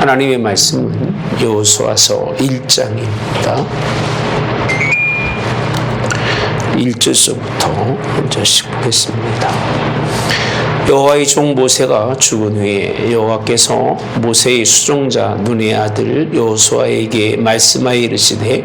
하나님의 말씀은 여호수아서 1장입니다. 1절서부터 한 절씩 보겠습니다. 여호와의 종 모세가 죽은 후에 여호와께서 모세의 수종자 눈의 아들 여호수아에게 말씀하여 이르시되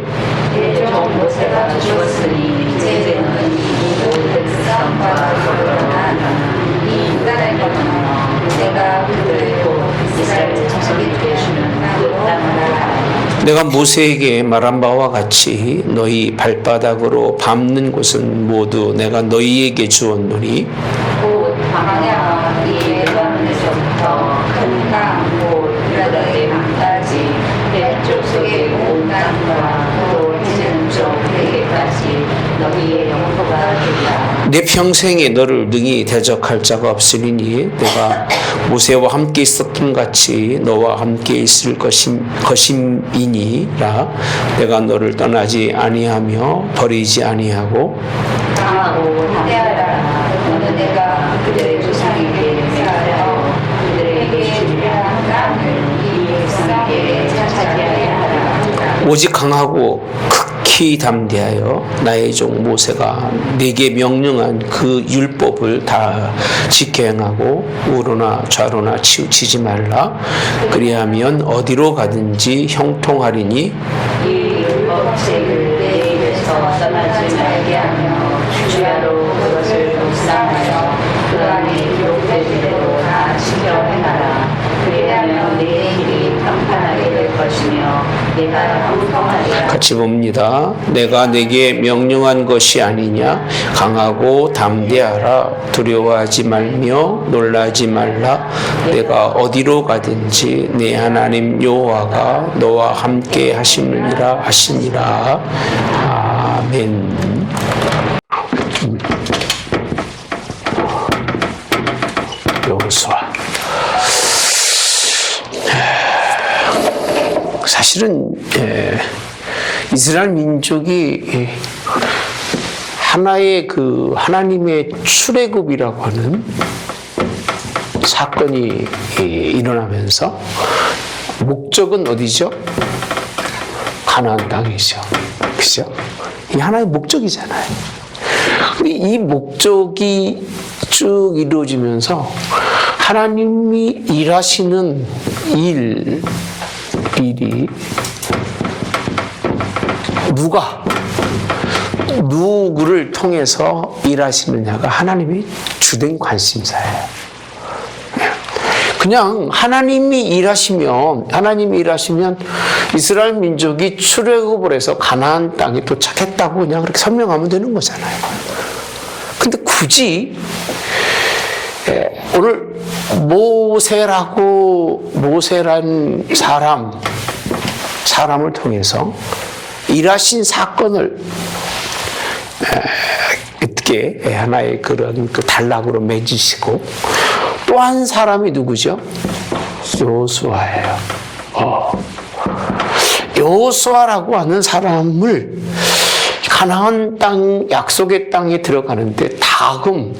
내 종 모세가 죽었으니 이제는 이 모든 백성과 거론한 이 인간을 거론하여 내가 그들을 곧 이스라엘 자식에게 주는 그 땅을 알아. 내가 모세에게 말한 바와 같이 너희 발바닥으로 밟는 곳은 모두 내가 너희에게 주었노니 곧 광야와 이 레바논에서부터 큰 강, 곧 유다의 강까지 내 쪽속의 온 땅과 또 지는 쪽 대계까지 너희의 영토가 되리라. 내 평생에 너를 능히 대적할 자가 없으리니 내가 모세와 함께 있었던 같이 너와 함께 있을 것임이니라. 내가 너를 떠나지 아니하며 버리지 아니하고 강하고 담대하라. 너는 내가 그들의 조상에게 맹하여 그들에게 주리라 한 땅을 이 백성에게 차지하게 하라. 오직 강하고 극히 담대하여 나의 종 모세가 네게 명령한 그 율법을 다 지켜 행하고 우로나 좌로나 치우치지 말라. 그리하면 어디로 가든지 형통하리니 이 율법책을 내 입에서 떠나지 말게 하며 주야로 그것을 묵상하여 그 안에 기록된 대로 다 지켜 행하라. 그리하면 내 일이 평탄하게 될 것이며 내가 형통하리라. 같이 봅니다. 내가 내게 명령한 것이 아니냐. 강하고 담대하라. 두려워하지 말며 놀라지 말라. 내가 어디로 가든지 내 하나님 여호와가 너와 함께 하시느니라 하시니라. 아멘. 여호수아. 사실은 이스라엘 민족이 하나의 그 하나님의 출애굽이라고 하는 사건이 일어나면서 목적은 어디죠? 가나안 땅이죠. 그죠? 이 하나의 목적이잖아요. 근데 이 목적이 쭉 이루어지면서 하나님이 일하시는 일이 누구를 통해서 일하시느냐가 하나님의 주된 관심사예요. 그냥 하나님이 일하시면 이스라엘 민족이 출애굽을 해서 가나안 땅에 도착했다고 그냥 그렇게 설명하면 되는 거잖아요. 근데 굳이 오늘 모세란 사람을 통해서 일하신 사건을 어떻게 하나의 그런 그 단락으로 맺으시고 또 한 사람이 누구죠? 여호수아예요. 여호수아라고 하는 사람을 가나안 땅, 약속의 땅에 들어가는데 다금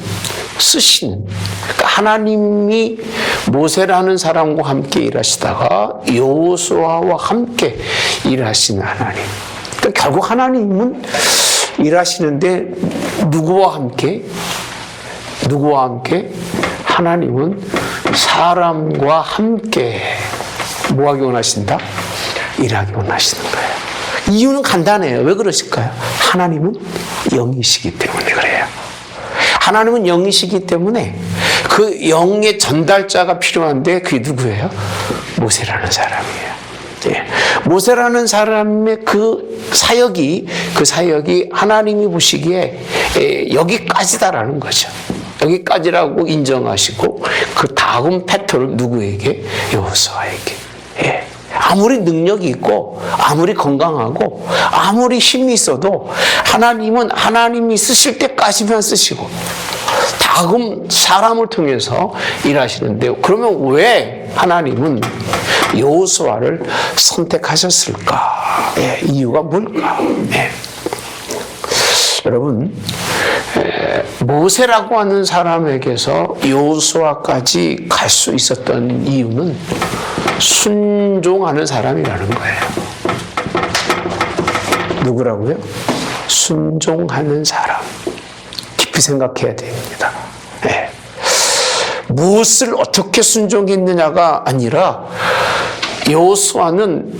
쓰시는, 그러니까 하나님이 모세라는 사람과 함께 일하시다가 여호수아와 함께 일하시는 하나님. 그러니까 결국 하나님은 일하시는데 누구와 함께? 하나님은 사람과 함께 뭐하기 원하신다? 일하기 원하시는 거예요. 이유는 간단해요. 왜 그러실까요? 하나님은 영이시기 때문에 그래요. 하나님은 영이시기 때문에 그 영의 전달자가 필요한데 그게 누구예요? 모세라는 사람이에요. 예. 모세라는 사람의 그 사역이 하나님이 보시기에 여기까지다라는 거죠. 여기까지라고 인정하시고 그 다음 패턴을 누구에게? 여호수아에게. 예. 아무리 능력이 있고 아무리 건강하고 아무리 힘이 있어도 하나님은 하나님이 쓰실 때까지만 쓰시고 다음 사람을 통해서 일하시는데요. 그러면 왜 하나님은 여호수아를 선택하셨을까? 예, 이유가 뭘까? 예. 여러분, 모세라고 하는 사람에게서 여호수아까지 갈 수 있었던 이유는 순종하는 사람이라는 거예요. 누구라고요? 순종하는 사람. 깊이 생각해야 됩니다. 네. 무엇을 어떻게 순종했느냐가 아니라 여호수아는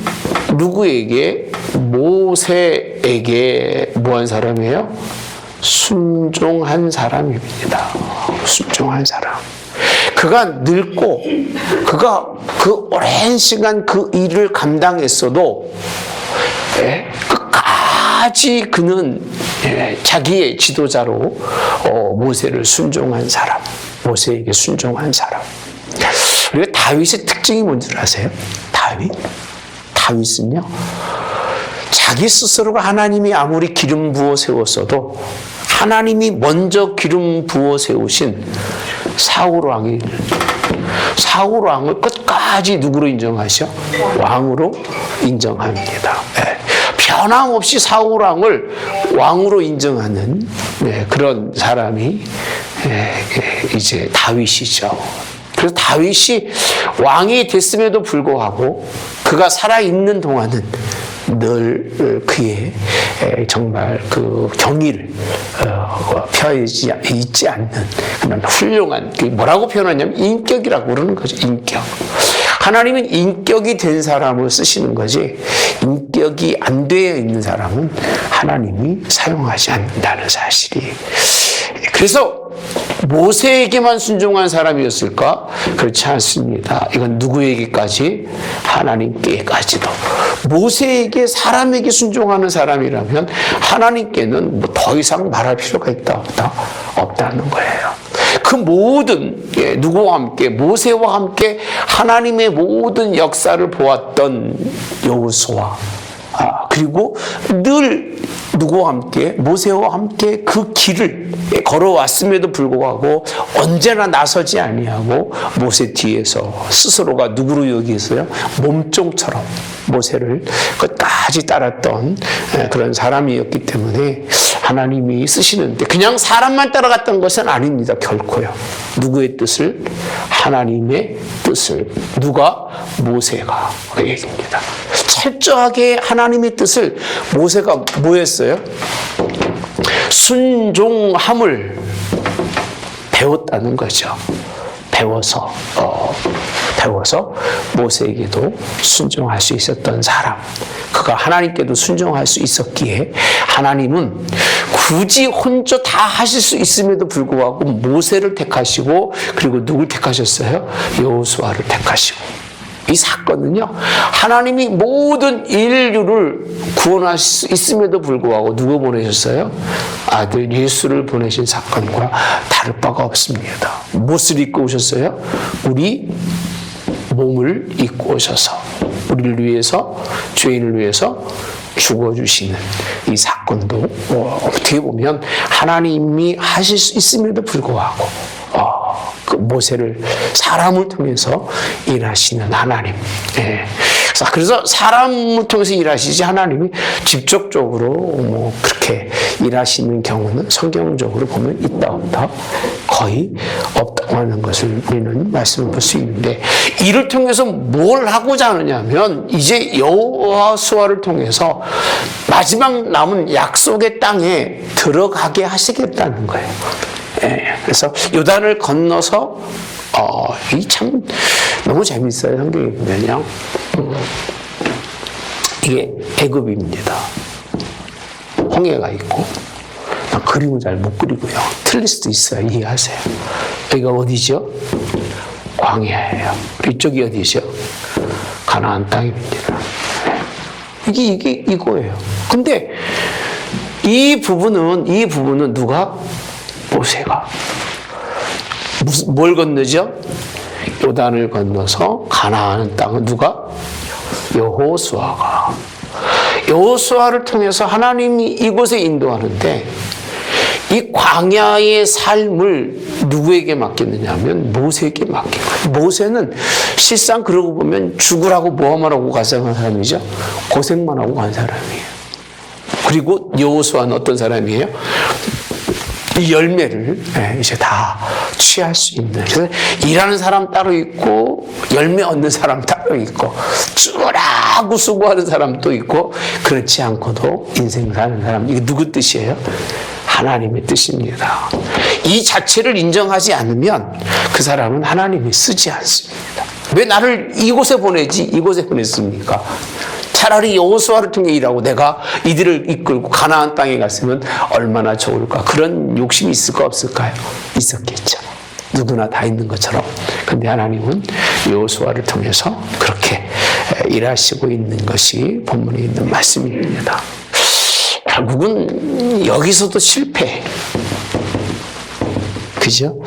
누구에게? 모세에게 뭐한 사람이에요? 순종한 사람입니다. 순종한 사람. 그가 늙고 그가 그 오랜 시간 그 일을 감당했어도 끝까지 그는 자기의 지도자로 모세를 순종한 사람. 모세에게 순종한 사람. 우리가 다윗의 특징이 뭔지 아세요? 다윗은요, 자기 스스로가 하나님이 아무리 기름 부어 세웠어도 하나님이 먼저 기름 부어 세우신 사울 왕을 끝까지 누구로 인정하셔? 왕으로 인정합니다. 변함없이 사울 왕을 왕으로 인정하는 그런 사람이 이제 다윗이죠. 그래서 다윗이 왕이 됐음에도 불구하고 그가 살아있는 동안은 늘 그의 정말 그 경의를 펴지 있지 않는 그런 훌륭한, 뭐라고 표현하냐면 인격이라고 그러는 거죠. 인격. 하나님은 인격이 된 사람을 쓰시는 거지, 인격이 안 되어 있는 사람은 하나님이 사용하지 않는다는 사실이. 그래서 모세에게만 순종한 사람이었을까? 그렇지 않습니다. 이건 누구에게까지? 하나님께까지도. 모세에게, 사람에게 순종하는 사람이라면 하나님께는 뭐 더 이상 말할 필요가 있다 없다는 거예요. 그 모든, 누구와 함께? 모세와 함께 하나님의 모든 역사를 보았던 여호수아, 그리고 늘 누구와 함께? 모세와 함께 그 길을 걸어왔음에도 불구하고 언제나 나서지 아니하고 모세 뒤에서 스스로가 누구로 여기겠어요? 몸종처럼 모세를 끝까지 따랐던 그런 사람이었기 때문에 하나님이 쓰시는데, 그냥 사람만 따라갔던 것은 아닙니다. 결코요. 누구의 뜻을? 하나님의 뜻을. 누가? 모세가. 그 얘기입니다. 철저하게 하나님의 뜻을 모세가 뭐 했어요? 순종함을 배웠다는 거죠. 배워서 모세에게도 순종할 수 있었던 사람. 그가 하나님께도 순종할 수 있었기에 하나님은 굳이 혼자 다 하실 수 있음에도 불구하고 모세를 택하시고, 그리고 누굴 택하셨어요? 여호수아를 택하시고. 이 사건은요, 하나님이 모든 인류를 구원할 수 있음에도 불구하고 누구 보내셨어요? 아들 예수를 보내신 사건과 다를 바가 없습니다. 무엇을 입고 오셨어요? 우리 몸을 입고 오셔서 우리를 위해서, 죄인을 위해서 죽어주시는 이 사건도 어떻게 보면 하나님이 하실 수 있음에도 불구하고 그 모세를, 사람을 통해서 일하시는 하나님. 그래서 사람을 통해서 일하시지 하나님이 직접적으로 그렇게 일하시는 경우는 성경적으로 보면 있다 없다? 거의 없다고 하는 것을 우리는 말씀을 볼 수 있는데, 이를 통해서 뭘 하고자 하느냐면 이제 여호수아를 통해서 마지막 남은 약속의 땅에 들어가게 하시겠다는 거예요. 그래서 요단을 건너서 이 참 너무 재밌어요. 성경에 보면요, 이게 애굽입니다. 홍해가 있고, 그림을 잘 못 그리고요, 틀릴 수도 있어요. 이해하세요. 여기가 어디죠? 광야예요. 이쪽이 어디죠? 가나안 땅입니다. 이게 이거예요. 근데 이 부분은 누가? 모세가. 뭘 건너죠? 요단을 건너서 가나안 땅은 누가? 여호수아가. 여호수아를 통해서 하나님이 이곳에 인도하는데, 이 광야의 삶을 누구에게 맡겼느냐 하면 모세에게 맡긴 거예요. 모세는 실상 그러고 보면 죽으라고 뭐만 하고 간 사람이죠? 고생만 하고 간 사람이에요. 그리고 여호수아는 어떤 사람이에요? 이 열매를 이제 다 취할 수 있는. 그래서 일하는 사람 따로 있고 열매 얻는 사람 따로 있고 쭈라고 수고하는 사람도 있고 그렇지 않고도 인생 사는 사람. 이게 누구 뜻이에요? 하나님의 뜻입니다. 이 자체를 인정하지 않으면 그 사람은 하나님이 쓰지 않습니다. 왜 나를 이곳에 보내지? 이곳에 보냈습니까? 차라리 여호수아를 통해 일하고 내가 이들을 이끌고 가나안 땅에 갔으면 얼마나 좋을까. 그런 욕심이 있을까 없을까요? 있었겠죠. 누구나 다 있는 것처럼. 근데 하나님은 여호수아를 통해서 그렇게 일하시고 있는 것이 본문에 있는 말씀입니다. 결국은 여기서도 실패. 그죠?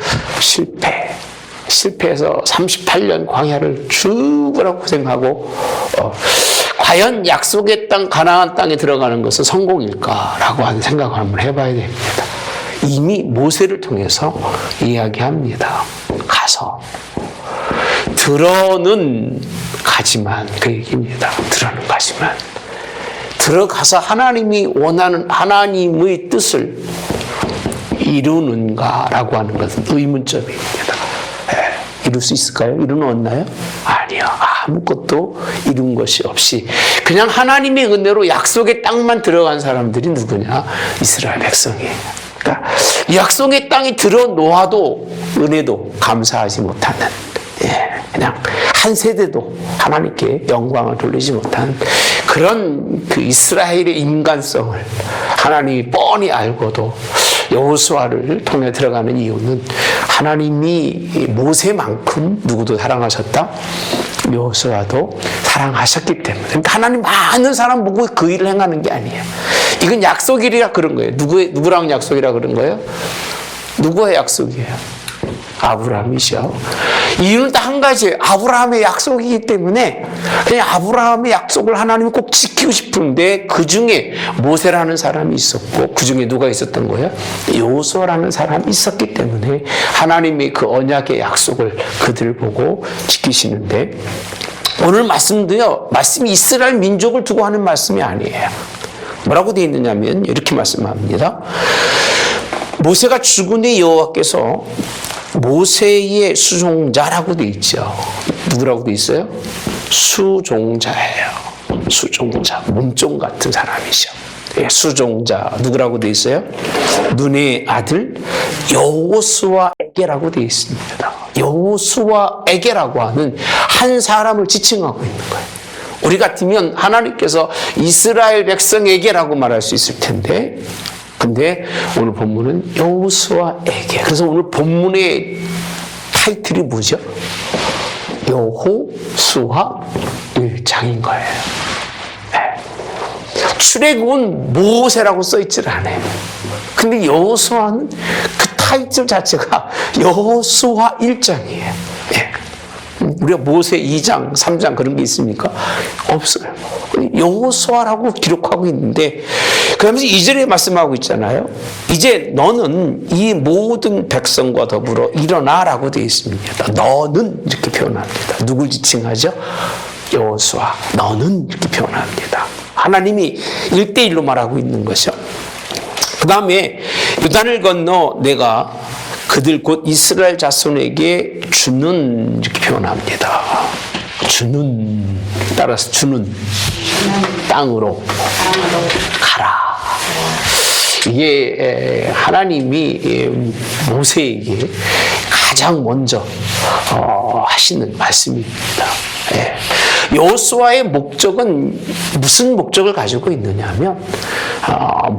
실패해서 38년 광야를 죽으라고 고생하고 과연 약속의 땅 가나안 땅에 들어가는 것은 성공일까라고 하는 생각을 한번 해봐야 됩니다. 이미 모세를 통해서 이야기합니다. 가서 들어는 가지만 그 얘기입니다. 들어는 가지만 들어가서 하나님이 원하는 하나님의 뜻을 이루는가라고 하는 것은 의문점입니다. 이룰 수 있을까요? 이루었나요? 아니요. 아무것도 이룬 것이 없이 그냥 하나님의 은혜로 약속의 땅만 들어간 사람들이 누구냐? 이스라엘 백성이에요. 그러니까 약속의 땅에 들어놓아도 은혜도 감사하지 못하는 그냥 한 세대도 하나님께 영광을 돌리지 못한 그런 그 이스라엘의 인간성을 하나님이 뻔히 알고도 여호수아를 통해 들어가는 이유는 하나님이 모세만큼 누구도 사랑하셨다? 여호수아도 사랑하셨기 때문에. 그러니까 하나님 많은 사람 보고 그 일을 행하는 게 아니에요. 이건 약속이라 그런 거예요. 누구랑 약속이라 그런 거예요? 누구의 약속이에요? 아브라함이죠. 이유는 딱 한 가지예요. 아브라함의 약속이기 때문에 그냥 아브라함의 약속을 하나님이 꼭 지키고 싶은데 그 중에 모세라는 사람이 있었고 그 중에 누가 있었던 거예요? 여호수아라는 사람이 있었기 때문에 하나님의 그 언약의 약속을 그들 보고 지키시는데 오늘 말씀도요. 말씀이 이스라엘 민족을 두고 하는 말씀이 아니에요. 뭐라고 되어 있느냐면 이렇게 말씀합니다. 모세가 죽은 후에 여호와께서 모세의 수종자라고 되어 있죠. 누구라고 되어 있어요? 수종자예요. 수종자. 몸종 같은 사람이죠. 수종자. 누구라고 되어 있어요? 눈의 아들 여호수아에게라고 되어 있습니다. 여호수아에게라고 하는 한 사람을 지칭하고 있는 거예요. 우리 같으면 하나님께서 이스라엘 백성에게라고 말할 수 있을 텐데 근데 오늘 본문은 여호수아에게. 그래서 오늘 본문의 타이틀이 뭐죠? 여호수아 1장인 거예요. 출애굽은 모세라고 써있질 않아요. 근데 여호수아는 그 타이틀 자체가 여호수아 1장이에요. 우리가 모세 2장, 3장 그런 게 있습니까? 없어요. 여호수아라고 기록하고 있는데 그러면서 2절에 말씀하고 있잖아요. 이제 너는 이 모든 백성과 더불어 일어나라고 되어 있습니다. 너는 이렇게 표현합니다. 누굴 지칭하죠? 여호수아. 너는 이렇게 표현합니다. 하나님이 1대1로 말하고 있는 것이죠. 그 다음에 요단을 건너 내가 그들 곧 이스라엘 자손에게 주는 이렇게 표현합니다. 주는 따라서 주는 땅으로 가라. 이게 하나님이 모세에게 가장 먼저 하시는 말씀입니다. 여호수아의 목적은 무슨 목적을 가지고 있느냐면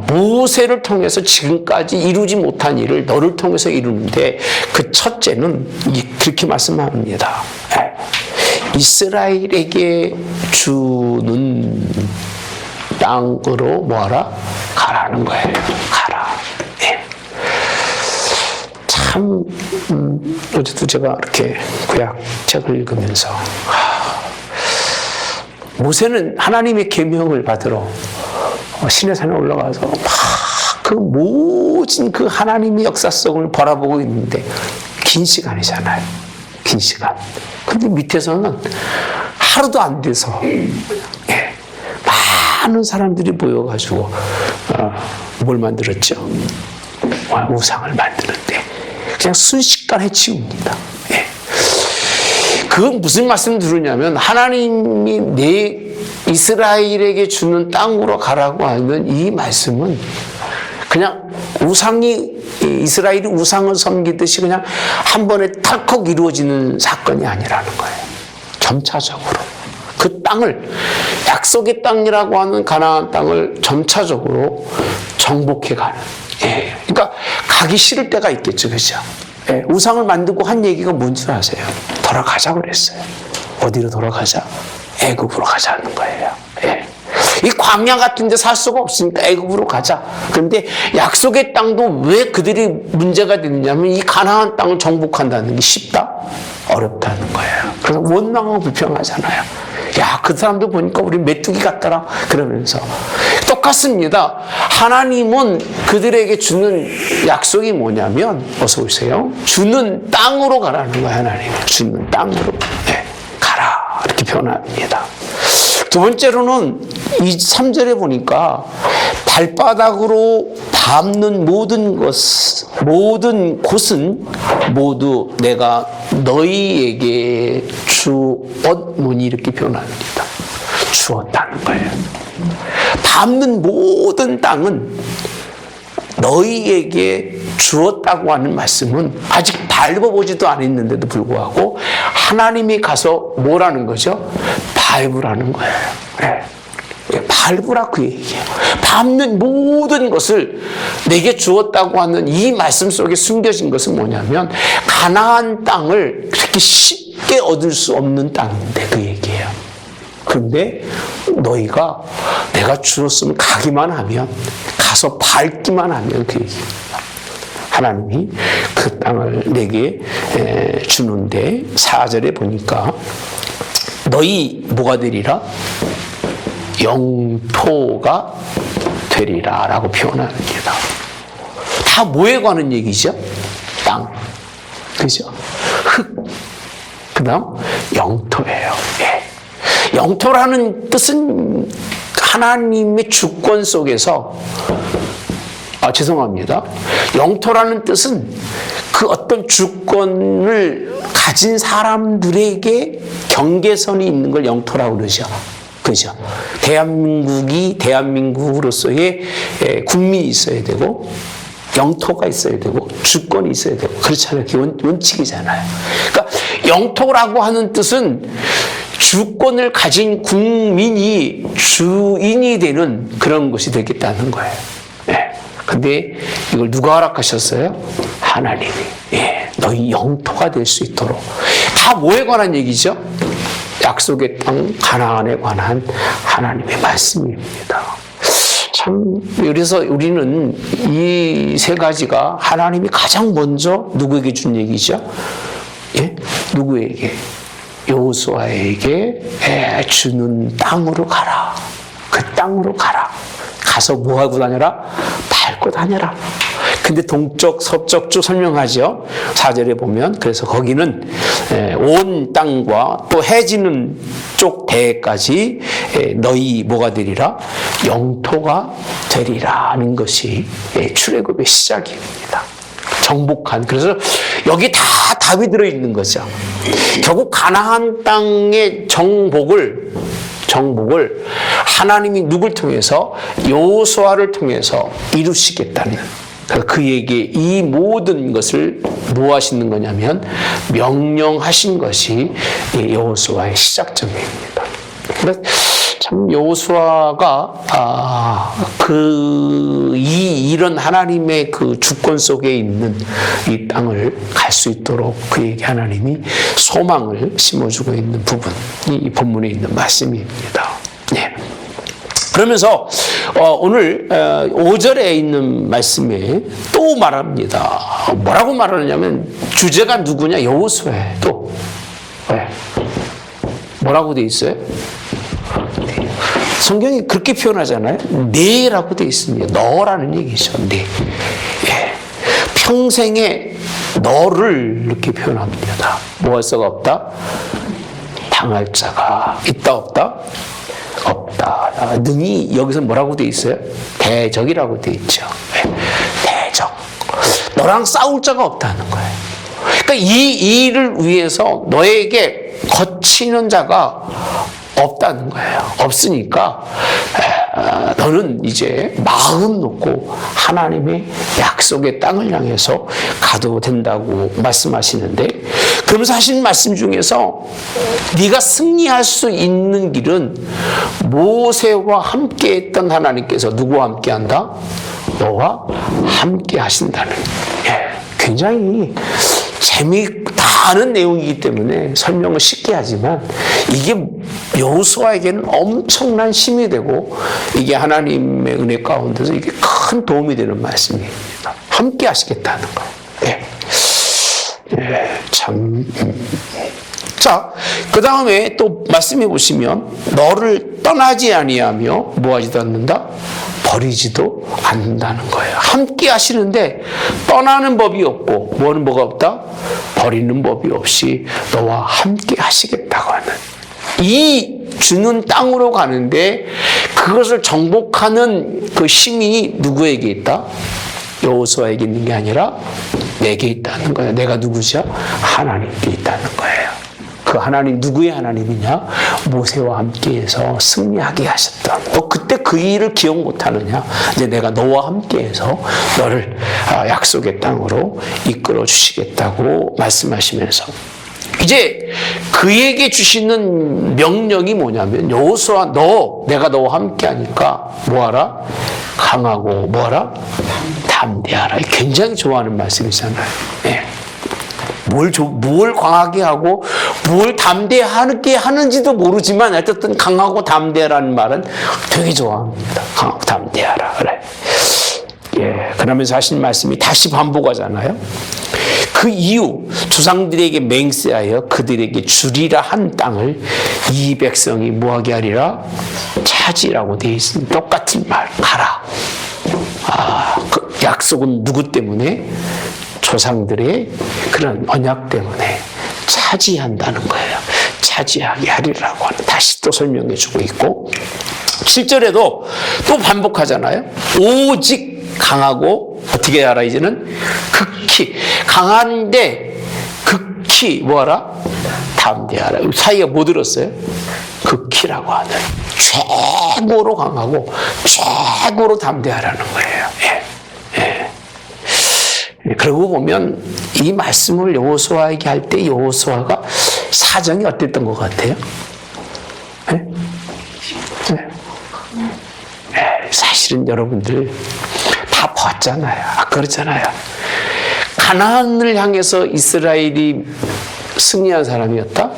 모세를 통해서 지금까지 이루지 못한 일을 너를 통해서 이루는데 그 첫째는 그렇게 말씀합니다. 이스라엘에게 주는 땅으로 뭐하라? 가라는 거예요. 가라. 참 어제도 제가 이렇게 구약책을 읽으면서 모세는 하나님의 계명을 받으러 시내산에 올라가서 막 그 모진 그 하나님의 역사성을 바라보고 있는데 긴 시간이잖아요. 긴 시간. 근데 밑에서는 하루도 안 돼서 많은 사람들이 모여가지고 뭘 만들었죠? 우상을 만드는데 그냥 순식간에 지웁니다. 예. 그건 무슨 말씀 들으냐면 하나님이 내 이스라엘에게 주는 땅으로 가라고 하는 이 말씀은 그냥 이스라엘이 우상을 섬기듯이 그냥 한 번에 덜컥 이루어지는 사건이 아니라는 거예요. 점차적으로 그 땅을, 약속의 땅이라고 하는 가나안 땅을 점차적으로 정복해가는. 예. 그러니까 가기 싫을 때가 있겠죠, 그죠? 예. 우상을 만들고 한 얘기가 뭔지 아세요? 돌아가자고 그랬어요. 어디로 돌아가자? 애굽으로 가자는 거예요. 예. 이 광야 같은 데 살 수가 없으니까 애굽으로 가자. 그런데 약속의 땅도 왜 그들이 문제가 되느냐면 이 가나안 땅을 정복한다는 게 쉽다? 어렵다는 거예요. 그래서 원망하고 불평하잖아요. 야, 그 사람들 보니까 우리 메뚜기 같더라. 그러면서. 똑같습니다. 하나님은 그들에게 주는 약속이 뭐냐면, 어서 오세요. 주는 땅으로 가라는 거예요, 하나님. 주는 땅으로. 네, 가라. 이렇게 표현합니다. 두 번째로는 이 3절에 보니까 발바닥으로 밟는 모든 곳은 모두 내가 너희에게 주었노니 이렇게 표현합니다. 주었다는 거예요. 밟는 모든 땅은 너희에게 주었다고 하는 말씀은 아직 밟아보지도 않았는데도 불구하고 하나님이 가서 뭐라는 거죠? 밟으라는 거예요. 네. 밟으라 그 얘기예요. 밟는 모든 것을 내게 주었다고 하는 이 말씀 속에 숨겨진 것은 뭐냐면 가나안 땅을 그렇게 쉽게 얻을 수 없는 땅인데 그 얘기예요. 그런데 너희가 내가 주었으면 가기만 하면, 가서 밟기만 하면 그 얘기입니다. 하나님이 그 땅을 내게 주는데 4절에 보니까 너희 뭐가 되리라? 영토가 되리라 라고 표현합니다. 다 뭐에 관한 얘기죠? 땅. 그죠? 흙. 그 다음 영토예요. 예. 영토라는 뜻은 하나님의 주권 속에서, 죄송합니다. 영토라는 뜻은 그 어떤 주권을 가진 사람들에게 경계선이 있는 걸 영토라고 그러죠. 그죠? 대한민국이 대한민국으로서의 국민이 있어야 되고, 영토가 있어야 되고, 주권이 있어야 되고, 그렇잖아요. 그게 원칙이잖아요. 그러니까 영토라고 하는 뜻은 주권을 가진 국민이 주인이 되는 그런 것이 되겠다는 거예요. 예. 근데 이걸 누가 허락하셨어요? 하나님이. 예. 너희 영토가 될 수 있도록. 다 뭐에 관한 얘기죠? 약속의 땅 가나안에 관한 하나님의 말씀입니다. 참, 그래서 우리는 이 세 가지가 하나님이 가장 먼저 누구에게 준 얘기죠? 예? 누구에게? 여호수아에게 주는 땅으로 가라. 그 땅으로 가라. 가서 뭐 하고 다녀라? 밟고 다녀라. 근데 동쪽, 서쪽 쭉 설명하죠. 4절에 보면. 그래서 거기는 온 땅과 또 해지는 쪽 대까지 너희 뭐가 되리라? 영토가 되리라는 것이 출애굽의 시작입니다. 정복한. 그래서 여기 다 답이 들어있는 거죠. 결국 가나안 땅의 정복을 하나님이 누굴 통해서? 여호수아를 통해서 이루시겠다는, 그에게 이 모든 것을 뭐 하시는 거냐면 명령하신 것이 여호수아의 시작점입니다. 그래서 참 여호수아가 이런 하나님의 그 주권 속에 있는 이 땅을 갈 수 있도록 그에게 하나님이 소망을 심어주고 있는 부분이 이 본문에 있는 말씀입니다. 네. 그러면서 오늘 5절에 있는 말씀에 또 말합니다. 뭐라고 말하느냐면 주제가 누구냐? 여호수아예요. 또 왜? 뭐라고 돼 있어요? 성경이 그렇게 표현하잖아요. 네라고 돼 있습니다. 너라는 얘기죠. 네. 예. 평생에 너를 이렇게 표현합니다. 뭐 할 수가 없다? 당할 자가 있다 없다? 없다. 능히 여기서 뭐라고 돼 있어요? 대적이라고 돼 있죠. 네. 대적. 너랑 싸울 자가 없다는 거예요. 그러니까 이 일을 위해서 너에게 거치는 자가 없다는 거예요. 없으니까 너는 이제 마음 놓고 하나님의 약속의 땅을 향해서 가도 된다고 말씀하시는데, 그럼 사실 말씀 중에서 네가 승리할 수 있는 길은 모세와 함께 했던 하나님께서 누구와 함께 한다? 너와 함께 하신다는, 굉장히 재미있다 아는 내용이기 때문에 설명을 쉽게 하지만 이게 여호수아에게는 엄청난 힘이 되고 이게 하나님의 은혜 가운데서 이게 큰 도움이 되는 말씀입니다. 함께 하시겠다는 거예요. 참. 자, 그 다음에 또 말씀해 보시면 너를 떠나지 아니하며 뭐하지도 않는다? 버리지도 않는다는 거예요. 함께 하시는데 떠나는 법이 없고 뭐는 뭐가 없다? 버리는 법이 없이 너와 함께 하시겠다고 하는, 이 주는 땅으로 가는데 그것을 정복하는 그 힘이 누구에게 있다? 여호수아에게 있는 게 아니라 내게 있다는 거예요. 내가 누구죠? 하나님께 있다는 거예요. 그 하나님, 누구의 하나님이냐? 모세와 함께해서 승리하게 하셨던. 너 그때 그 일을 기억 못하느냐? 이제 내가 너와 함께해서 너를 약속의 땅으로 이끌어 주시겠다고 말씀하시면서 이제 그에게 주시는 명령이 뭐냐면, 여호수아 너, 내가 너와 함께하니까 뭐하라? 강하고 뭐하라? 담대하라. 굉장히 좋아하는 말씀이잖아요. 예. 뭘 강하게 하고 뭘 담대하게 하는지도 모르지만 어쨌든 강하고 담대하라는 말은 되게 좋아합니다. 강하고 담대하라. 그래. 예. 그러면서 하신 말씀이 다시 반복하잖아요. 그 이후 조상들에게 맹세하여 그들에게 주리라 한 땅을 이 백성이 뭐하게 하리라? 차지라고 되어 있습니다. 똑같은 말, 가라. 그 약속은 누구 때문에? 조상들의 그런 언약 때문에 차지한다는 거예요. 차지하게 하리라고 하는, 다시 또 설명해 주고 있고, 7절에도 또 반복하잖아요. 오직 강하고 어떻게 하라? 이제는 극히 강한데 극히 뭐하라? 담대하라. 사이가 뭐 들었어요? 극히라고 하는, 최고로 강하고 최고로 담대하라는 거예요. 그러고 보면 이 말씀을 여호수아에게 할 때 여호수아가 사정이 어땠던 것 같아요? 사실은 여러분들 다 봤잖아요. 그렇잖아요. 가나안을 향해서 이스라엘이 승리한 사람이었다?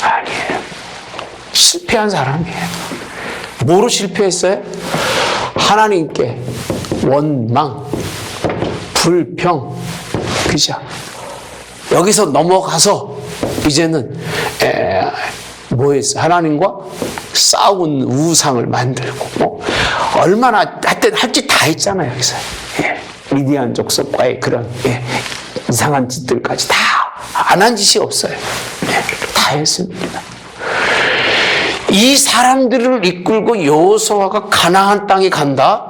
아니에요. 실패한 사람이에요. 뭐로 실패했어요? 하나님께 원망, 불평, 그죠? 여기서 넘어가서 이제는 뭐 했어? 하나님과 싸운 우상을 만들고, 뭐 얼마나 하여튼 할 짓 다 했잖아요. 여기서 미디안 족속과의 그런 이상한 짓들까지 다 안 한 짓이 없어요. 다 했습니다. 이 사람들을 이끌고 여호수아가 가나안 땅에 간다?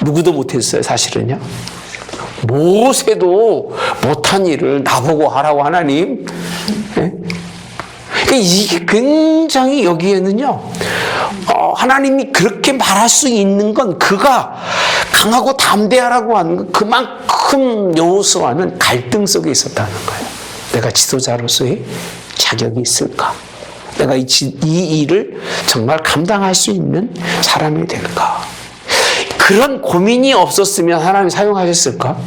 누구도 못했어요, 사실은요. 모세도 못한 일을 나보고 하라고 하나님. 이게 굉장히 여기에는요, 하나님이 그렇게 말할 수 있는 건 그가 강하고 담대하라고 하는 건 그만큼 여호수아는 갈등 속에 있었다는 거예요. 내가 지도자로서의 자격이 있을까? 내가 이 일을 정말 감당할 수 있는 사람이 될까? 그런 고민이 없었으면 하나님 사용하셨을까?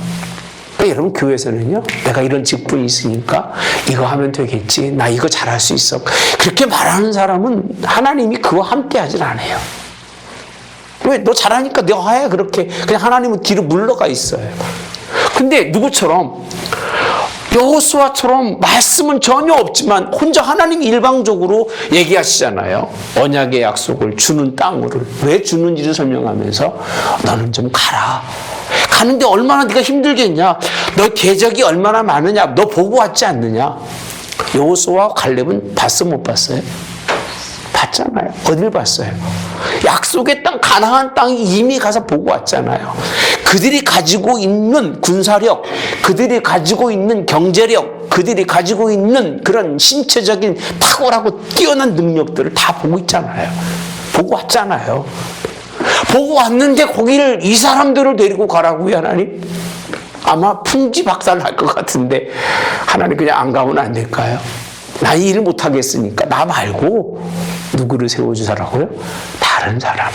여러분, 교회에서는요, 내가 이런 직분이 있으니까 이거 하면 되겠지, 나 이거 잘할 수 있어, 그렇게 말하는 사람은 하나님이 그와 함께 하질 않아요. 왜? 너 잘하니까 내가 해. 그렇게 그냥 하나님은 뒤로 물러가 있어요. 근데 누구처럼? 여호수아처럼 말씀은 전혀 없지만 혼자 하나님이 일방적으로 얘기하시잖아요. 언약의 약속을 주는 땅으로. 왜 주는지를 설명하면서 너는 좀 가라. 가는데 얼마나 네가 힘들겠냐? 너 대적이 얼마나 많으냐? 너 보고 왔지 않느냐? 여호수아와 갈렙은 봤어, 못 봤어요? 봤잖아요. 어딜 봤어요? 약속의 땅, 가나안 땅이 이미 가서 보고 왔잖아요. 그들이 가지고 있는 군사력, 그들이 가지고 있는 경제력, 그들이 가지고 있는 그런 신체적인 탁월하고 뛰어난 능력들을 다 보고 있잖아요. 보고 왔잖아요. 보고 왔는데 거기를 이 사람들을 데리고 가라고요, 하나님? 아마 풍지박살 날 것 같은데 하나님 그냥 안 가면 안 될까요? 나 일 못하겠으니까 나 말고 누구를 세워주사라고요? 다른 사람을.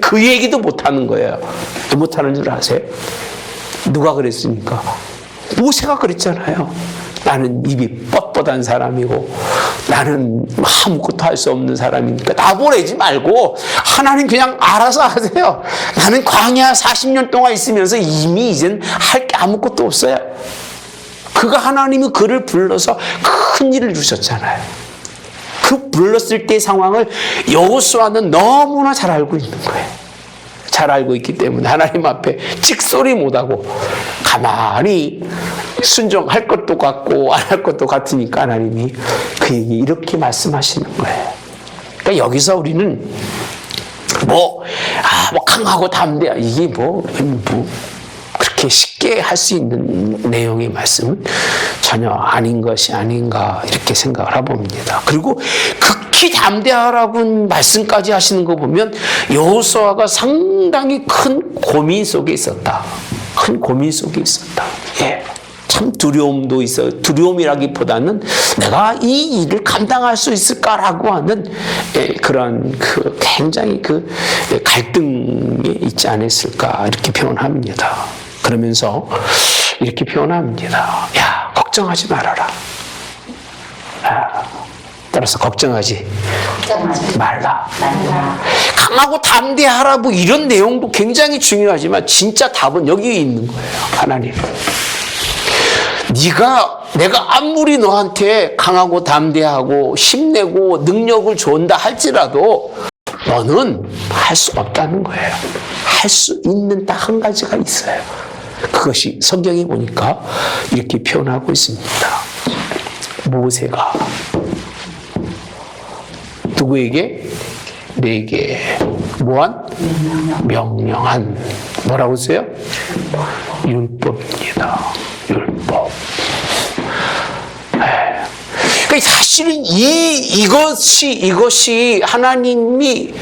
그 얘기도 못하는 거예요. 왜 못하는 줄 아세요? 누가 그랬습니까? 모세가 그랬잖아요. 나는 입이 뻣뻣한 사람이고 나는 아무것도 할 수 없는 사람이니까 나 보내지 말고 하나님 그냥 알아서 하세요. 나는 광야 40년 동안 있으면서 이미 이젠 할 게 아무것도 없어요. 그가 하나님이 그를 불러서 큰 일을 주셨잖아요. 그 불렀을 때 상황을 여호수아는 너무나 잘 알고 있는 거예요. 잘 알고 있기 때문에 하나님 앞에 찍소리 못하고 가만히 순종할 것도 같고 안 할 것도 같으니까 하나님이 그에게 이렇게 말씀하시는 거예요. 그러니까 여기서 우리는 뭐 강하고 담대하 이게 그렇게 쉽게 할 수 있는 내용의 말씀은 전혀 아닌 것이 아닌가 이렇게 생각을 해봅니다. 그리고 극히 담대하라고 말씀까지 하시는 거 보면 여호수아가 상당히 큰 고민 속에 있었다. 큰 고민 속에 있었다. 예. 참 두려움도 있어요. 두려움이라기보다는 내가 이 일을 감당할 수 있을까라고 하는 그런 굉장히 갈등이 있지 않았을까 이렇게 표현합니다. 그러면서 이렇게 표현합니다. 야, 걱정하지 말아라. 따라서 걱정하지 말라. 강하고 담대하라 이런 내용도 굉장히 중요하지만 진짜 답은 여기 있는 거예요. 하나님. 내가 아무리 너한테 강하고 담대하고 힘내고 능력을 준다 할지라도 너는 할 수 없다는 거예요. 할 수 있는 딱 한 가지가 있어요. 그것이 성경에 보니까 이렇게 표현하고 있습니다. 모세가 누구에게? 내게 명령한 뭐라고 써요? 율법입니다. 율법. 그러니까 사실은 이것이 하나님이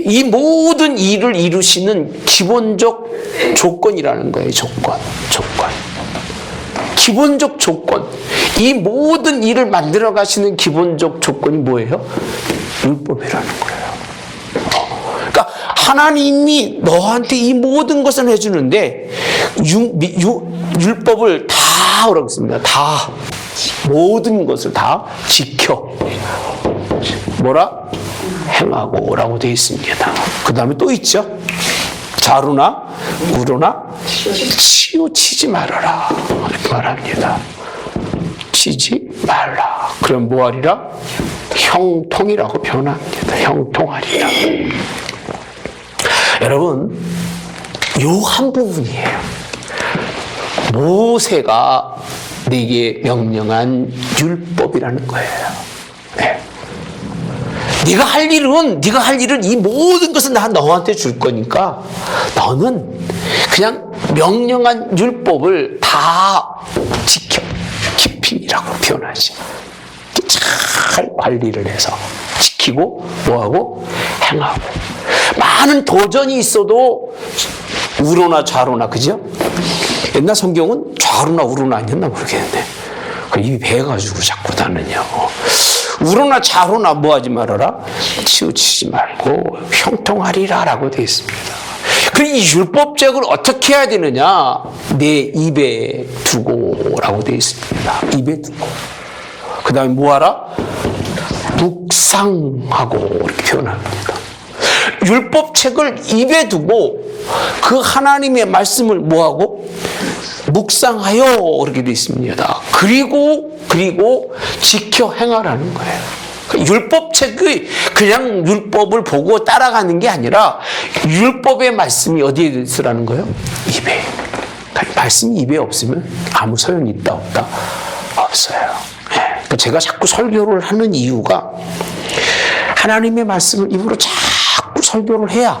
이 모든 일을 이루시는 기본적 조건이라는 거예요. 조건. 기본적 조건. 이 모든 일을 만들어 가시는 기본적 조건이 뭐예요? 율법이라는 거예요. 그러니까 하나님이 너한테 이 모든 것을 해주는데 율법을 다 오라고 했습니다. 다. 모든 것을 다 지켜. 행하고 오라고 되어 있습니다. 그 다음에 또 있죠. 좌로나 우로나 치우치지 말아라. 이렇게 말합니다. 치지 말라. 그럼 뭐하리라? 형통이라고 표현합니다. 형통하리라. 여러분, 요 한 부분이에요. 모세가 네게 명령한 율법이라는 거예요. 네. 네가 할 일은 이 모든 것은 나 너한테 줄 거니까 너는 그냥 명령한 율법을 다 지켜. 키핑이라고 표현하지. 잘 관리를 해서 지키고 뭐하고 행하고. 많은 도전이 있어도 우로나 좌로나 그죠? 옛날 성경은 좌로나 우로나 아니었나 모르겠는데 입이 배가지고 자꾸 다느냐고. 우로나 좌로나 뭐하지 말아라? 치우치지 말고 형통하리라 라고 되어 있습니다. 그럼 이 율법책을 어떻게 해야 되느냐? 내 입에 두고 라고 되어 있습니다. 입에 두고. 그 다음에 뭐하라? 묵상하고 이렇게 표현합니다. 율법책을 입에 두고 그 하나님의 말씀을 뭐하고? 묵상하여 이렇게 되어 있습니다. 그리고 지켜 행하라는 거예요. 율법책의 그냥 율법을 보고 따라가는 게 아니라 율법의 말씀이 어디에 있으라는 거예요? 입에. 말씀이 입에 없으면 아무 소용이 있다 없다? 없어요. 제가 자꾸 설교를 하는 이유가 하나님의 말씀을 입으로 자꾸 설교를 해야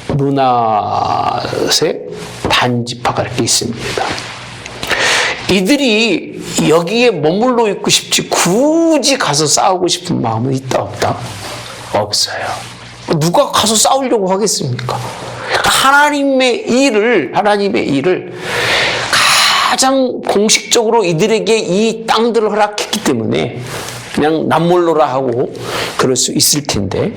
문하세, 반지파가 이렇게 있습니다. 이들이 여기에 머물러 있고 싶지 굳이 가서 싸우고 싶은 마음은 있다 없다? 없어요. 누가 가서 싸우려고 하겠습니까? 하나님의 일을 가장 공식적으로 이들에게 이 땅들을 허락했기 때문에 그냥 남몰로라 하고 그럴 수 있을 텐데,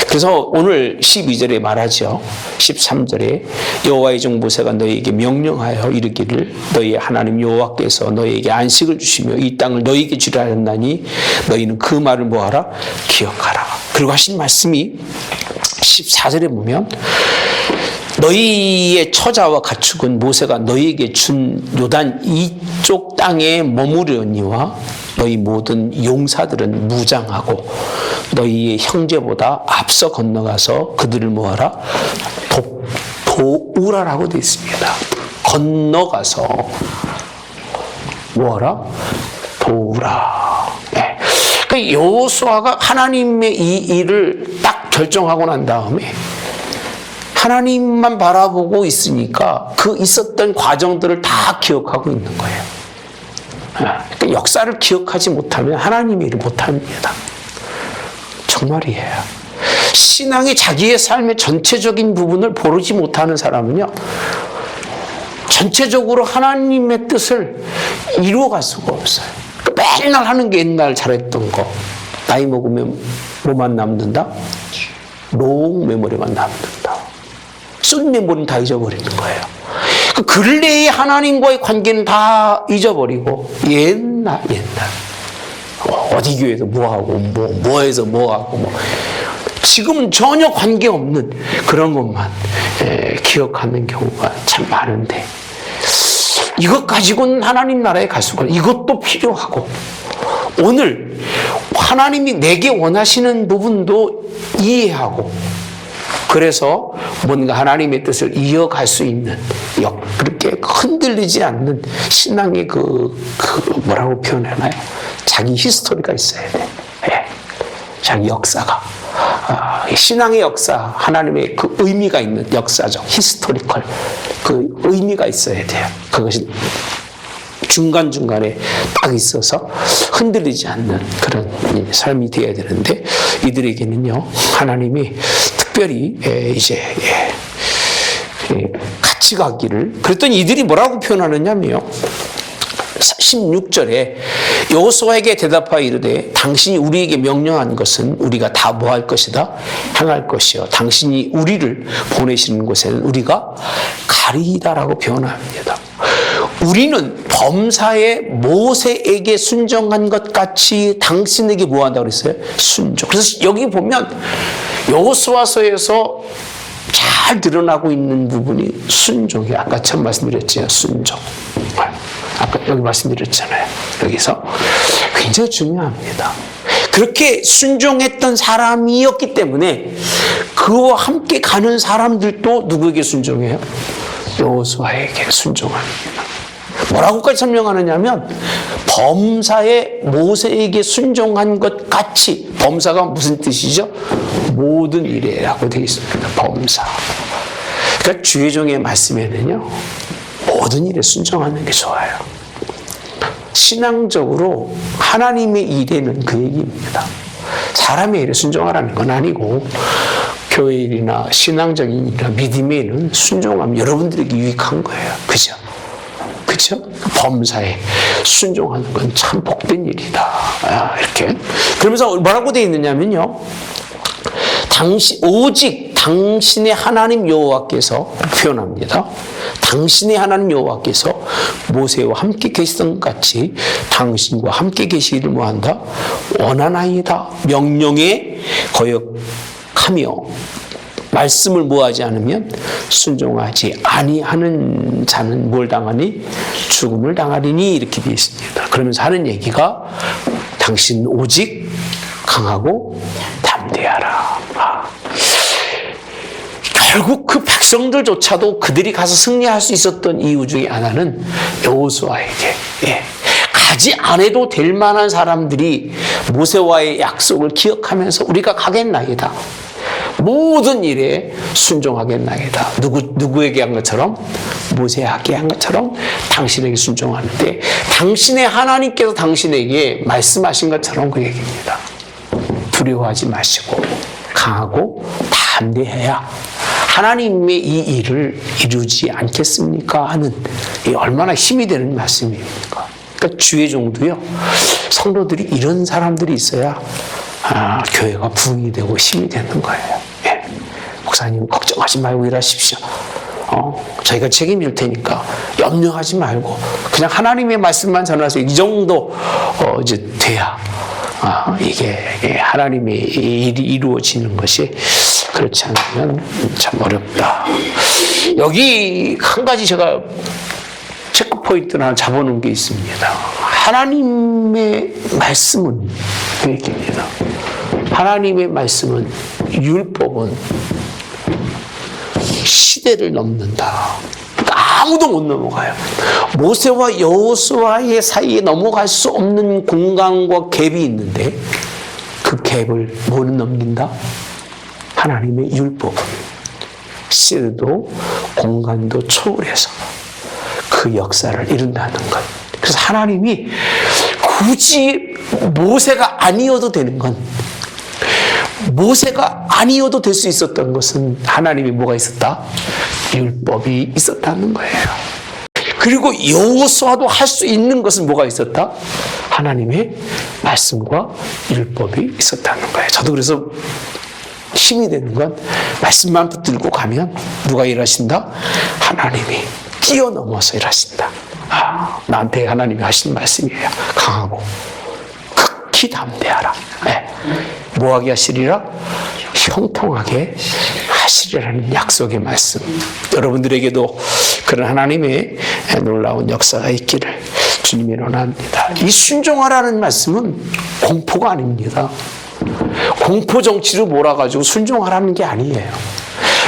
그래서 오늘 12절에 말하죠. 13절에 여호와의 종 모세가 너희에게 명령하여 이르기를 너희의 하나님 여호와께서 너희에게 안식을 주시며 이 땅을 너희에게 주라 하였나니 너희는 그 말을 뭐하라? 기억하라. 그리고 하신 말씀이 14절에 보면 너희의 처자와 가축은 모세가 너희에게 준 요단 이쪽 땅에 머무르니와 너희 모든 용사들은 무장하고 너희의 형제보다 앞서 건너가서 그들을 뭐하라? 도우라라고 되어 있습니다. 건너가서 뭐하라? 도우라. 네. 그러니까 여호수아가 하나님의 이 일을 딱 결정하고 난 다음에 하나님만 바라보고 있으니까 그 있었던 과정들을 다 기억하고 있는 거예요. 그러니까 역사를 기억하지 못하면 하나님의 일을 못합니다. 정말이에요. 신앙이 자기의 삶의 전체적인 부분을 보지 못하는 사람은요, 전체적으로 하나님의 뜻을 이루어갈 수가 없어요. 맨날 하는 게 옛날 잘했던 거. 나이 먹으면 뭐만 남는다? 롱 메모리만 남는다. 쓴 메모리는 다 잊어버리는 거예요. 그 근래의 하나님과의 관계는 다 잊어버리고 옛날 어디 교회에서 뭐하고 뭐해서 뭐하고 지금 전혀 관계없는 그런 것만 기억하는 경우가 참 많은데, 이것 가지고는 하나님 나라에 갈 수가 없어요. 이것도 필요하고 오늘 하나님이 내게 원하시는 부분도 이해하고, 그래서 뭔가 하나님의 뜻을 이어갈 수 있는, 그렇게 흔들리지 않는 신앙의 뭐라고 표현하나요? 자기 히스토리가 있어야 돼. 네. 자기 역사가. 신앙의 역사, 하나님의 그 의미가 있는 역사적, 히스토리컬, 그 의미가 있어야 돼요. 그것이 중간중간에 딱 있어서 흔들리지 않는 그런 삶이 되어야 되는데, 이들에게는요, 하나님이 특별히 같이 가기를, 그랬더니 이들이 뭐라고 표현하느냐면요, 16절에 여호수아에게 대답하여 이르되 당신이 우리에게 명령한 것은 우리가 다 뭐 할 것이다? 행할 것이요 당신이 우리를 보내시는 곳에는 우리가 가리이다라고 표현합니다. 우리는 범사에 모세에게 순종한 것 같이 당신에게 뭐 한다고 그랬어요? 순종. 그래서 여기 보면 여호수아서에서 잘 드러나고 있는 부분이 순종이에요. 아까 처음 말씀드렸죠. 순종. 아까 여기 말씀드렸잖아요. 여기서 굉장히 중요합니다. 그렇게 순종했던 사람이었기 때문에 그와 함께 가는 사람들도 누구에게 순종해요? 여호수아에게 순종합니다. 뭐라고까지 설명하느냐면 범사에 모세에게 순종한 것 같이, 범사가 무슨 뜻이죠? 모든 일에라고 되어 있습니다. 범사. 그러니까 주의 종의 말씀에는요, 모든 일에 순종하는 게 좋아요. 신앙적으로 하나님의 일에는 그 얘기입니다. 사람의 일에 순종하라는 건 아니고, 교회 일이나 신앙적인 일이나 믿음의 일은 순종하면 여러분들에게 유익한 거예요. 그죠? 그죠? 범사에 순종하는 건 참 복된 일이다. 이렇게. 그러면서 뭐라고 되어 있느냐면요, 오직 당신의 하나님 여호와께서 표현합니다. 당신의 하나님 여호와께서 모세와 함께 계시던 것 같이 당신과 함께 계시기를 뭐한다? 원하나이다. 명령에 거역하며 말씀을 뭐하지 않으면 순종하지 아니하는 자는 뭘 당하니? 죽음을 당하리니, 이렇게 되어 있습니다. 그러면서 하는 얘기가 당신 오직 강하고 담대하라. 결국 그 백성들조차도 그들이 가서 승리할 수 있었던 이유 중에 하나는 여호수아에게, 가지 않아도 될 만한 사람들이 모세와의 약속을 기억하면서 우리가 가겠나이다. 모든 일에 순종하겠나이다. 누구에게 한 것처럼? 모세에게 한 것처럼 당신에게 순종하는데, 당신의 하나님께서 당신에게 말씀하신 것처럼 그 얘기입니다. 두려워하지 마시고 강하고 담대해야 하나님의 이 일을 이루지 않겠습니까? 하는, 이 얼마나 힘이 되는 말씀입니까? 그러니까 주의 종도요, 성도들이 이런 사람들이 있어야 교회가 부흥이 되고 힘이 되는 거예요. 예. 목사님 걱정하지 말고 일하십시오. 저희가 책임질 테니까 염려하지 말고 그냥 하나님의 말씀만 전하세요. 이 정도 이제 돼야 이게 하나님의 일이 이루어지는 것이, 그렇지 않으면 참 어렵다. 여기 한 가지 제가 체크 포인트를 하나 잡아놓은 게 있습니다. 하나님의 말씀은 얘기입니다. 하나님의 말씀은, 율법은 시대를 넘는다. 아무도 못 넘어가요. 모세와 여호수아의 사이에 넘어갈 수 없는 공간과 갭이 있는데, 그 갭을 뭐는 넘긴다? 하나님의 율법은 시대도 공간도 초월해서 그 역사를 이룬다는 것. 그래서 하나님이 굳이 모세가 아니어도 되는 건, 모세가 아니어도 될 수 있었던 것은 하나님이 뭐가 있었다? 율법이 있었다는 거예요. 그리고 여호수아도 할 수 있는 것은 뭐가 있었다? 하나님의 말씀과 율법이 있었다는 거예요. 저도 그래서 힘이 되는 건, 말씀만 붙들고 가면 누가 일하신다? 하나님이 뛰어넘어서 일하신다. 나한테 하나님이 하신 말씀이에요. 강하고 극히 담대하라. 네. 뭐하게 하시리라? 형통하게 하시리라는 약속의 말씀. 여러분들에게도 그런 하나님의 놀라운 역사가 있기를 주님이 원합니다. 이 순종하라는 말씀은 공포가 아닙니다. 공포 정치로 몰아가지고 순종하라는 게 아니에요.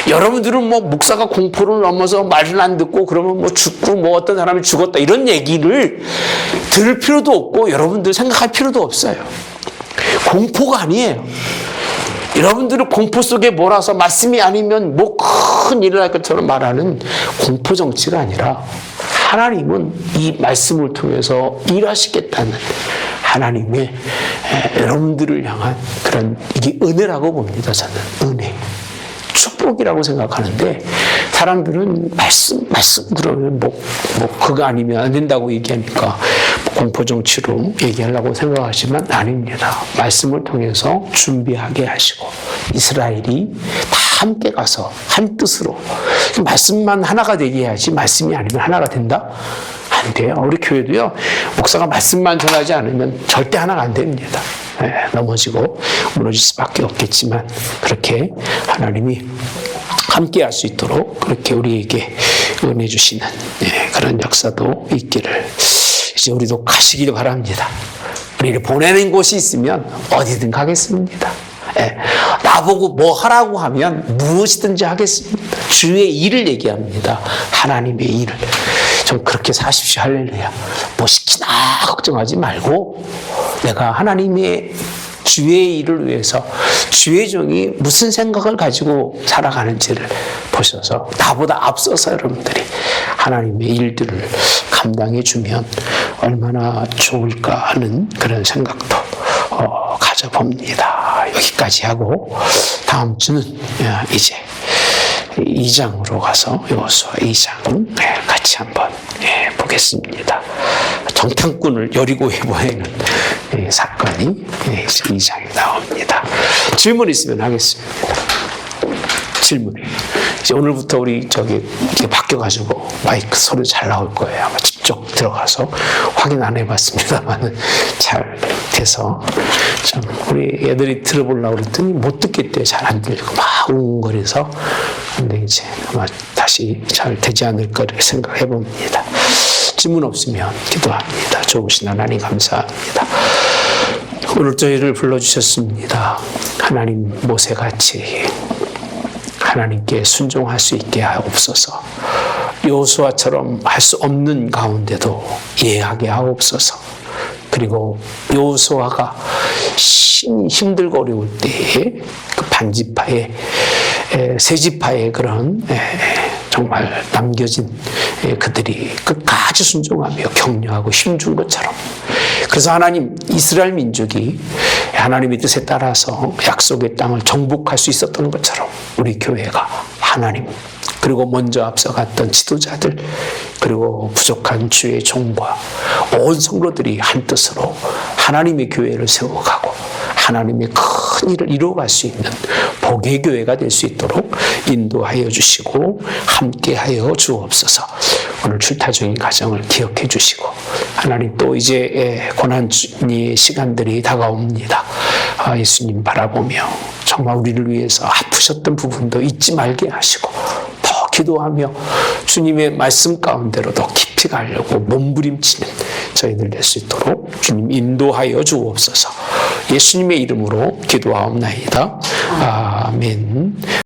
여러분들은 뭐 목사가 공포를 넘어서 말을 안 듣고 그러면 뭐 죽고 뭐 어떤 사람이 죽었다 이런 얘기를 들을 필요도 없고 여러분들 생각할 필요도 없어요. 공포가 아니에요. 여러분들은 공포 속에 몰아서 말씀이 아니면 뭐 큰 일을 할 것처럼 말하는 공포 정치가 아니라, 하나님은 이 말씀을 통해서 일하시겠다는 하나님의 여러분들을 향한 그런, 이게 은혜라고 봅니다. 저는 은혜, 축복이라고 생각하는데, 사람들은 말씀 그러면 뭐 그거 아니면 안 된다고 얘기하니까 공포 정치로 얘기하려고 생각하지만 아닙니다. 말씀을 통해서 준비하게 하시고 이스라엘이 다 함께 가서 한 뜻으로, 말씀만 하나가 되게 해야지 말씀이 아니면 하나가 된다? 안 돼요. 우리 교회도요, 목사가 말씀만 전하지 않으면 절대 하나가 안 됩니다. 넘어지고 무너질 수밖에 없겠지만, 그렇게 하나님이 함께 할 수 있도록 그렇게 우리에게 은혜 주시는 그런 역사도 있기를 이제 우리도 가시기를 바랍니다. 우리를 보내는 곳이 있으면 어디든 가겠습니다. 나보고 뭐 하라고 하면 무엇이든지 하겠습니다. 주의 일을 얘기합니다. 하나님의 일을. 좀 그렇게 사십시오. 할렐루야. 뭐 시키나 걱정하지 말고, 내가 하나님의 주의 일을 위해서 주의 종이 무슨 생각을 가지고 살아가는지를 보셔서 나보다 앞서서 여러분들이 하나님의 일들을 감당해 주면 얼마나 좋을까 하는 그런 생각도 가져봅니다. 여기까지 하고 다음 주는 이제 2장으로 가서 여호수아 2장 같이 한번 보겠습니다. 정탐꾼을 여리고에 보내는 사건이 2장에 나옵니다. 질문 있으면 하겠습니다. 질문이. 이제 오늘부터 우리 이렇게 바뀌어가지고 마이크 소리 잘 나올 거예요. 아마 직접 들어가서 확인 안 해봤습니다만 잘 돼서 좀 우리 애들이 들어보려고 그랬더니 못 듣겠대요. 잘 안 들리고 막 웅거려서. 근데 이제 아마 다시 잘 되지 않을 거를 생각해 봅니다. 질문 없으면 기도합니다. 좋으신 하나님 감사합니다. 오늘 저희를 불러주셨습니다. 하나님 모세같이 하나님께 순종할 수 있게 하옵소서. 여호수아처럼 할 수 없는 가운데도 예하게 하옵소서. 그리고 여호수아가 힘들고 어려울 때에 그 반지파에 세 지파의 그런 정말 남겨진 그들이 끝까지 순종하며 격려하고 힘준 것처럼, 그래서 하나님 이스라엘 민족이 하나님의 뜻에 따라서 약속의 땅을 정복할 수 있었던 것처럼 우리 교회가 하나님, 그리고 먼저 앞서갔던 지도자들, 그리고 부족한 주의 종과 온 성도들이 한 뜻으로 하나님의 교회를 세워가고 하나님의 큰 일을 이루어갈 수 있는 복의 교회가 될 수 있도록 인도하여 주시고 함께하여 주옵소서. 오늘 출타 중인 가정을 기억해 주시고, 하나님 또 이제 고난의 시간들이 다가옵니다. 예수님 바라보며 정말 우리를 위해서 아프셨던 부분도 잊지 말게 하시고 더 기도하며 주님의 말씀 가운데로 더 깊이 가려고 몸부림치는 저희들 될 수 있도록 주님 인도하여 주옵소서. 예수님의 이름으로 기도하옵나이다. 아멘.